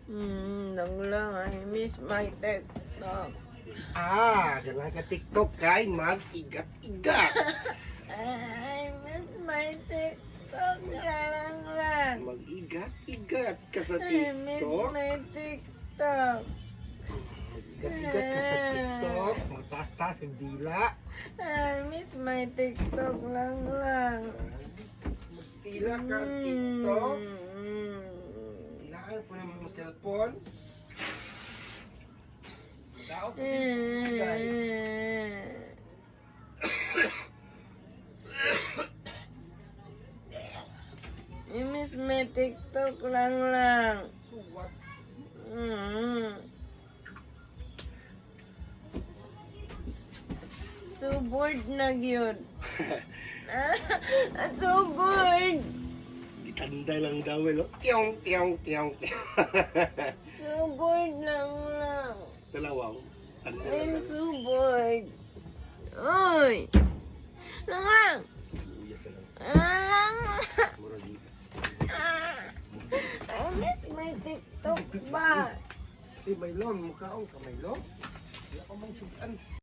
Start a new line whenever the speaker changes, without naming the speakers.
Lang, I miss my TikTok.
Ganang ka TikTok kay mag-igat-igat.
I miss my TikTok lang.
Mag-igat-igat ka sa
I miss
TikTok.
my TikTok.
Mag-igat-igat ka sa TikTok. Magtaas-taas yung dila.
I miss my TikTok lang.
Magtila ka ang TikTok. Ilaan po naman mo cellphone. Daot ko cellphone guys.
I miss my TikTok lang.
So what?
So bored na gyud. So bored.
Tanda lang daw no? Tiyong.
So bored lang.
Dalawaw. Tanda
I'm
lang.
so bored. Oy! Lang!
Uyas na lang.
Lang!
Mura dito.
I miss my TikTok ba?
May lon, mukhaon ka may lon. Wala ka mang sudan.